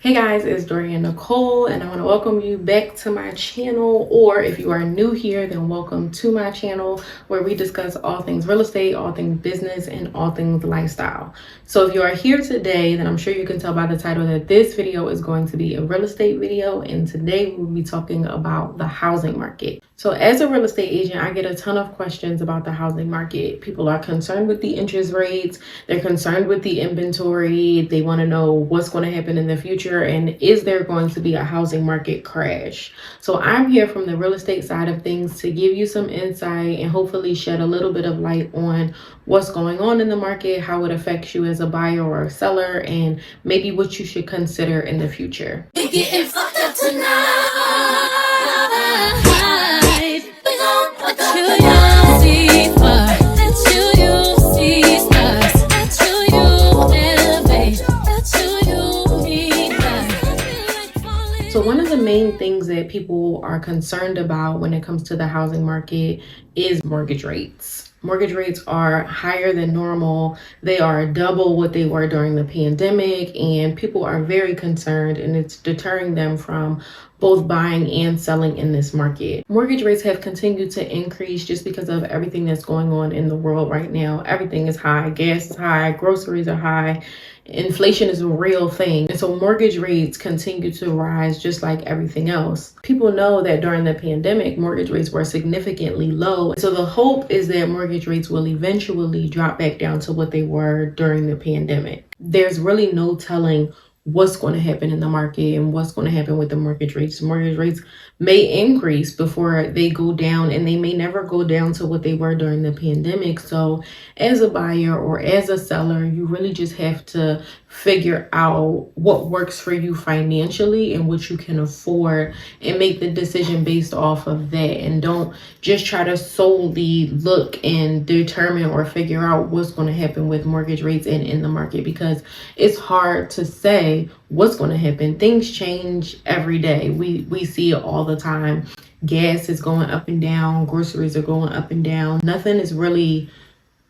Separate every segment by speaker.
Speaker 1: Hey guys, it's Dorian Nicole, and I want to welcome you back to my channel. Or if you are new here, then welcome to my channel where we discuss all things real estate, all things business, and all things lifestyle. So if you are here today, then I'm sure you can tell by the title that this video is going to be a real estate video, and today we'll be talking about the housing market. So as a real estate agent, I get a ton of questions about the housing market. People are concerned with the interest rates, they're concerned with the inventory, they want to know what's going to happen in the future, and is there going to be a housing market crash? So I'm here from the real estate side of things to give you some insight and hopefully shed a little bit of light on what's going on in the market, how it affects you as a buyer or a seller, and maybe what you should consider in the future. We getting fucked up tonight. We gon' put the see first. Let you see stars. Let you elevate. Let you need that. So one of the main things that people are concerned about when it comes to the housing market is mortgage rates. Mortgage rates are higher than normal. They are double what they were during the pandemic, and people are very concerned, and it's deterring them from both buying and selling in this market. Mortgage rates have continued to increase just because of everything that's going on in the world right now. Everything is high. Gas is high. Groceries are high. Inflation is a real thing. And so mortgage rates continue to rise just like everything else. People know that during the pandemic, mortgage rates were significantly low. So the hope is that mortgage rates will eventually drop back down to what they were during the pandemic. There's really no telling what's going to happen in the market and what's going to happen with the mortgage rates. Mortgage rates may increase before they go down, and they may never go down to what they were during the pandemic. So as a buyer or as a seller, you really just have to figure out what works for you financially and what you can afford, and make the decision based off of that. And don't just try to solely look and determine or figure out what's going to happen with mortgage rates and in the market, because it's hard to say what's going to happen. Things change every day. We see it all the time. Gas is going up and down. Groceries are going up and down. Nothing is really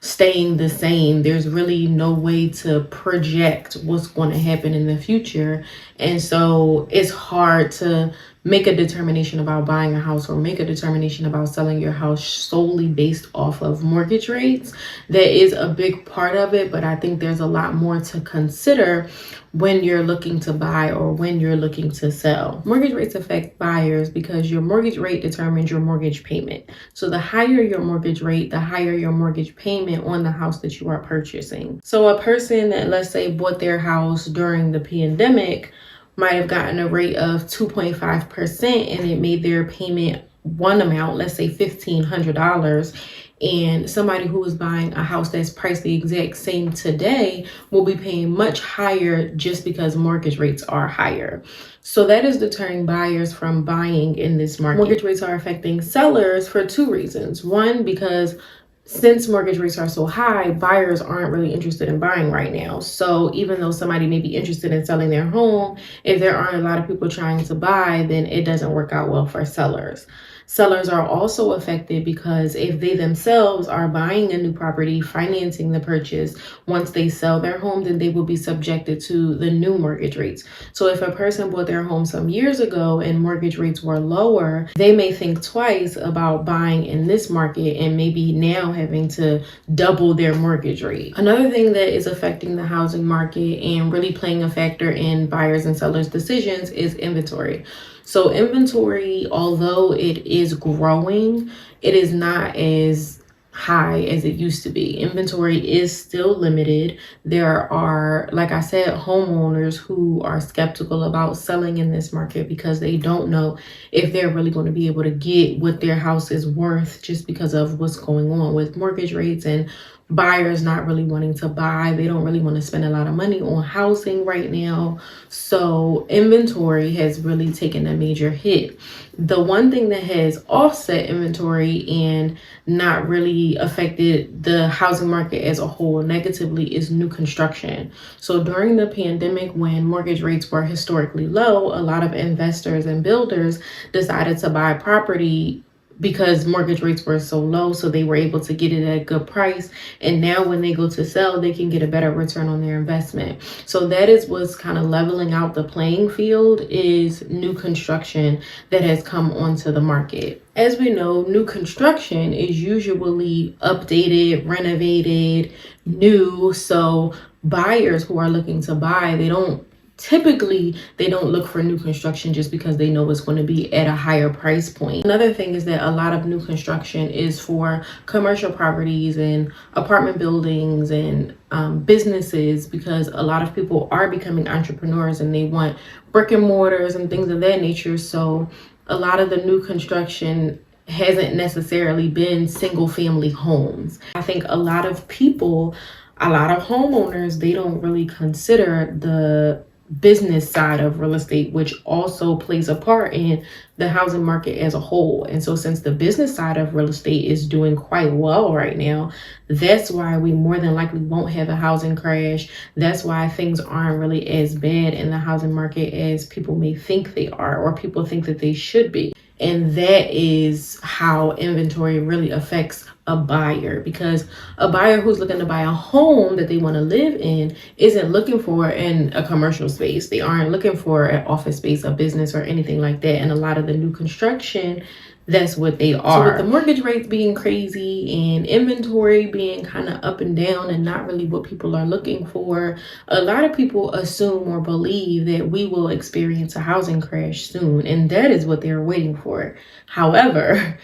Speaker 1: staying the same. There's really no way to project what's going to happen in the future. And so it's hard to make a determination about buying a house or make a determination about selling your house solely based off of mortgage rates. That is a big part of it, but I think there's a lot more to consider when you're looking to buy or when you're looking to sell. Mortgage rates affect buyers because your mortgage rate determines your mortgage payment. So the higher your mortgage rate, the higher your mortgage payment on the house that you are purchasing. So a person that, let's say, bought their house during the pandemic might have gotten a rate of 2.5%, and it made their payment one amount, let's say $1,500. And somebody who is buying a house that's priced the exact same today will be paying much higher just because mortgage rates are higher. So that is deterring buyers from buying in this market. Mortgage rates are affecting sellers for two reasons. One, because since mortgage rates are so high, buyers aren't really interested in buying right now. So even though somebody may be interested in selling their home, if there aren't a lot of people trying to buy, then it doesn't work out well for sellers. Sellers are also affected because if they themselves are buying a new property, financing the purchase, once they sell their home, then they will be subjected to the new mortgage rates. So if a person bought their home some years ago and mortgage rates were lower, they may think twice about buying in this market and maybe now having to double their mortgage rate. Another thing that is affecting the housing market and really playing a factor in buyers and sellers' decisions is inventory. So inventory, although it is growing, it is not as high as it used to be. Inventory is still limited. There are, like I said, homeowners who are skeptical about selling in this market because they don't know if they're really going to be able to get what their house is worth just because of what's going on with mortgage rates, and buyers not really wanting to buy. They don't really want to spend a lot of money on housing right now. So inventory has really taken a major hit. The one thing that has offset inventory and not really affected the housing market as a whole negatively is new construction. So during the pandemic, when mortgage rates were historically low, a lot of investors and builders decided to buy property
Speaker 2: because mortgage rates were so low, so they were able to get it at a good price. And now when they go to sell, they can get a better return on their investment. So that is what's kind of leveling out the playing field, is new construction that has come onto the market. As we know, new construction is usually updated, renovated, new. So buyers who are looking to buy, they don't look for new construction just because they know it's going to be at a higher price point. Another thing is that a lot of new construction is for commercial properties and apartment buildings and businesses, because a lot of people are becoming entrepreneurs and they want brick and mortars and things of that nature. So a lot of the new construction hasn't necessarily been single family homes. I think a lot of homeowners, they don't really consider the business side of real estate, which also plays a part in the housing market as a whole. And so since the business side of real estate is doing quite well right now, that's why we more than likely won't have a housing crash. That's why things aren't really as bad in the housing market as people may think they are, or people think that they should be. And that is how inventory really affects a buyer, because a buyer who's looking to buy a home that they want to live in isn't looking for in a commercial space. They aren't looking for an office space, a business, or anything like that. And a lot of the new construction, that's what they are. So with the mortgage rates being crazy and inventory being kind of up and down and not really what people are looking for, a lot of people assume or believe that we will experience a housing crash soon, and that is what they're waiting for. However,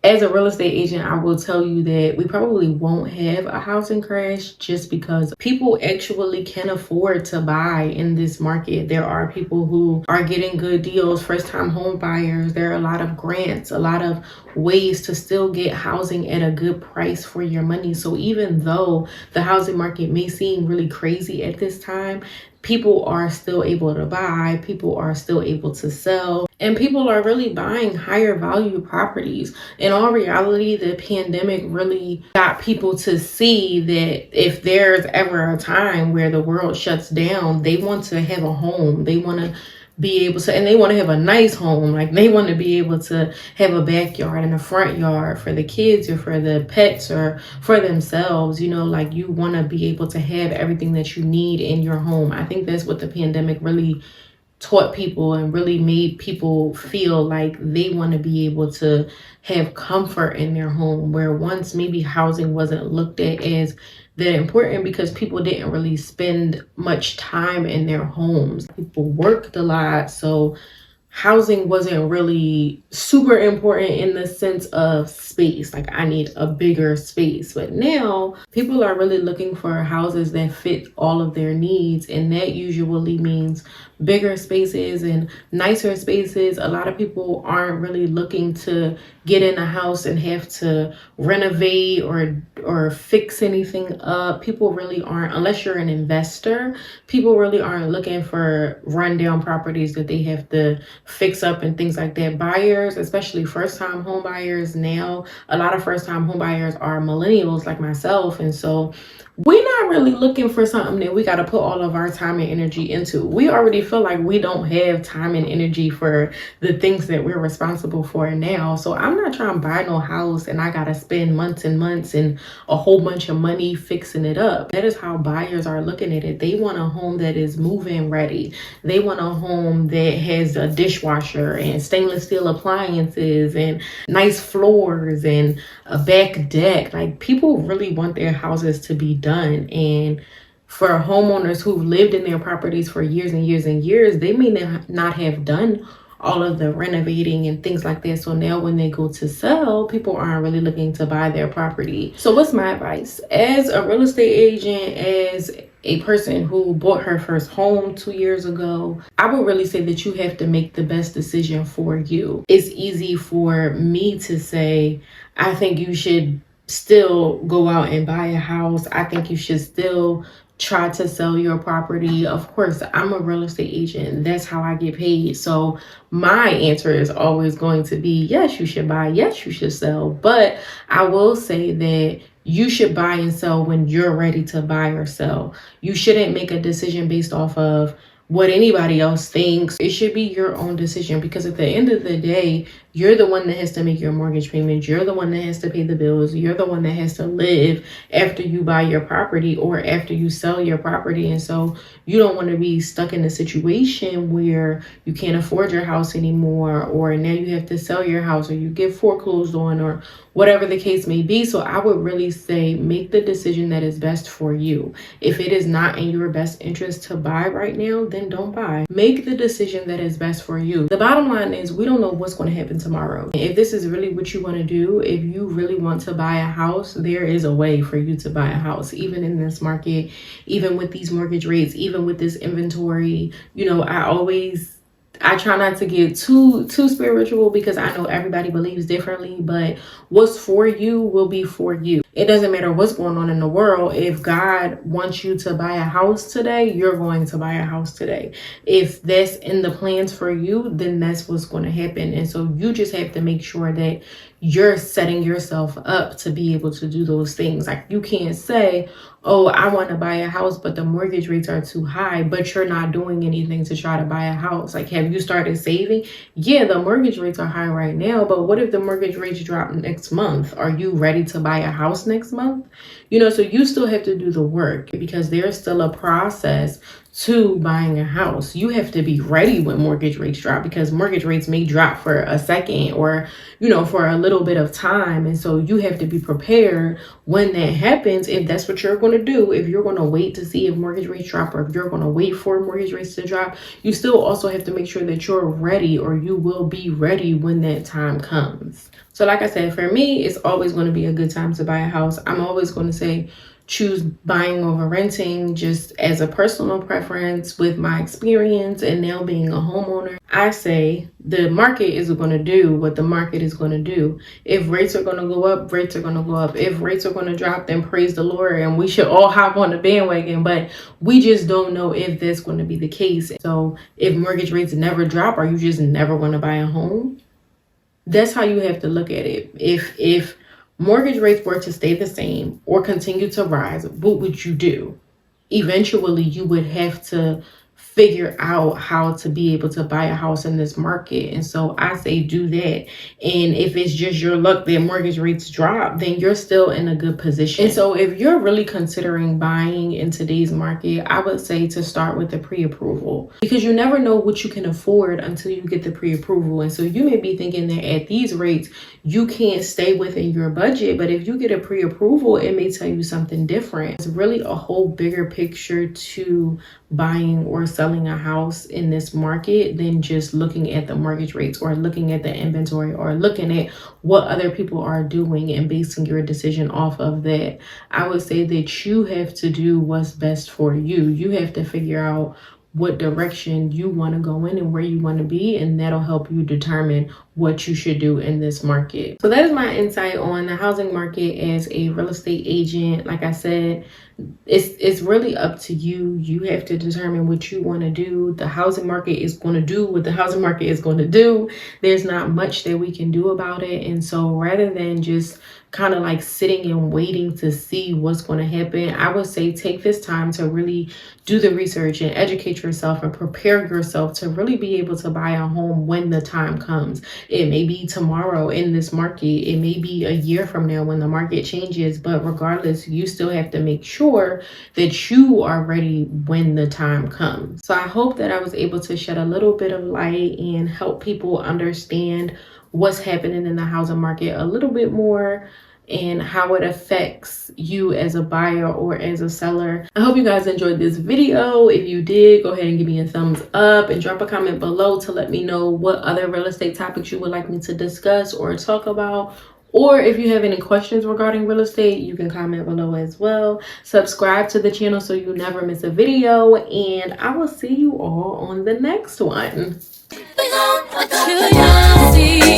Speaker 2: as a real estate agent, I will tell you that we probably won't have a housing crash, just because people actually can afford to buy in this market. There are people who are getting good deals, first-time home buyers. There are a lot of grants, a lot of ways to still get housing at a good price for your money. So even though the housing market may seem really crazy at this time, people are still able to buy, people are still able to sell, and people are really buying higher value properties. In all reality, the pandemic really got people to see that if there's ever a time where the world shuts down, they want to have a home. They want to be able to, and they want to have a nice home. Like, they want to be able to have a backyard and a front yard for the kids or for the pets or for themselves. Like, you want to be able to have everything that you need in your home. I think that's what the pandemic really taught people and really made people feel like they want to be able to have comfort in their home, where once maybe housing wasn't looked at as that important because people didn't really spend much time in their homes. People worked a lot, so housing wasn't really super important in the sense of space. Like, I need a bigger space. But now people are really looking for houses that fit all of their needs, and that usually means bigger spaces and nicer spaces. A lot of people aren't really looking to get in a house and have to renovate or fix anything up. People really aren't, unless you're an investor, people really aren't looking for rundown properties that they have to fix up and things like that. Buyers, especially first-time home buyers, now a lot of first-time home buyers are millennials like myself, and so we're not really looking for something that we got to put all of our time and energy into. We already feel like we don't have time and energy for the things that we're responsible for now. So I'm not trying to buy no house and I got to spend months and months and a whole bunch of money fixing it up. That is how buyers are looking at it. They want a home that is move-in ready. They want a home that has a dishwasher and stainless steel appliances and nice floors and a back deck. Like, people really want their houses to be done. And for homeowners who've lived in their properties for years and years and years, they may not have done all of the renovating and things like that. So now when they go to sell, people aren't really looking to buy their property. So what's my advice? As a real estate agent, as a person who bought her first home 2 years ago, I would really say that you have to make the best decision for you. It's easy for me to say, I think you should still go out and buy a house. I think you should still try to sell your property. Of course, I'm a real estate agent. That's how I get paid. So my answer is always going to be, yes, you should buy. Yes, you should sell. But I will say that you should buy and sell when you're ready to buy or sell. You shouldn't make a decision based off of what anybody else thinks. It should be your own decision, because at the end of the day, you're the one that has to make your mortgage payments. You're the one that has to pay the bills. You're the one that has to live after you buy your property or after you sell your property. And so you don't want to be stuck in a situation where you can't afford your house anymore, or now you have to sell your house, or you get foreclosed on, or whatever the case may be. So I would really say make the decision that is best for you. If it is not in your best interest to buy right now, then don't buy. Make the decision that is best for you. The bottom line is, we don't know what's going to happen tomorrow. If this is really what you want to do, if you really want to buy a house, there is a way for you to buy a house, even in this market, even with these mortgage rates, even with this inventory. You know, I try not to get too spiritual, because I know everybody believes differently, but what's for you will be for you. It doesn't matter what's going on in the world. If God wants you to buy a house today, you're going to buy a house today. If that's in the plans for you, then that's what's going to happen. And so you just have to make sure that you're setting yourself up to be able to do those things. Like, you can't say, oh, I want to buy a house, but the mortgage rates are too high, but you're not doing anything to try to buy a house. Like, have you started saving? Yeah, the mortgage rates are high right now, but what if the mortgage rates drop next month? Are you ready to buy a house next month? You know, so you still have to do the work, because there's still a process to buying a house. You have to be ready when mortgage rates drop, because mortgage rates may drop for a second, or, you know, for a little bit of time. And so you have to be prepared when that happens, if that's what you're going to do. If you're going to wait to see if mortgage rates drop, or if you're going to wait for mortgage rates to drop, you still also have to make sure that you're ready, or you will be ready when that time comes. So like I said, for me, it's always going to be a good time to buy a house. I'm always going to say choose buying over renting, just as a personal preference. With my experience and now being a homeowner, I say the market is going to do what the market is going to do. If rates are going to go up, rates are going to go up. If rates are going to drop, then praise the Lord, and we should all hop on the bandwagon. But we just don't know if that's going to be the case. So if mortgage rates never drop, are you just never going to buy a home? That's how you have to look at it. If mortgage rates were to stay the same or continue to rise, what would you do? Eventually, you would have to figure out how to be able to buy a house in this market. And so I say do that. And if it's just your luck that mortgage rates drop, then you're still in a good position. And so if you're really considering buying in today's market, I would say to start with the pre-approval, because you never know what you can afford until you get the pre-approval. And so you may be thinking that at these rates, you can't stay within your budget, but if you get a pre-approval, it may tell you something different. It's really a whole bigger picture to buying or selling a house in this market than just looking at the mortgage rates, or looking at the inventory, or looking at what other people are doing and basing your decision off of that. I would say that you have to do what's best for you. You have to figure out what direction you want to go in and where you want to be, and that'll help you determine what you should do in this market. So that is my insight on the housing market as a real estate agent. Like I said, it's really up to you. You have to determine what you want to do. The housing market is going to do what the housing market is going to do. There's not much that we can do about it. And so rather than just kind of like sitting and waiting to see what's going to happen, I would say take this time to really do the research and educate yourself and prepare yourself to really be able to buy a home when the time comes. It may be tomorrow in this market. It may be a year from now when the market changes, but regardless, you still have to make sure that you are ready when the time comes. So I hope that I was able to shed a little bit of light and help people understand what's happening in the housing market a little bit more, and how it affects you as a buyer or as a seller. I hope you guys enjoyed this video. If you did, go ahead and give me a thumbs up and drop a comment below to let me know what other real estate topics you would like me to discuss or talk about. Or if you have any questions regarding real estate, you can comment below as well. Subscribe to the channel so you never miss a video, and I will see you all on the next one.
Speaker 1: Curiosity.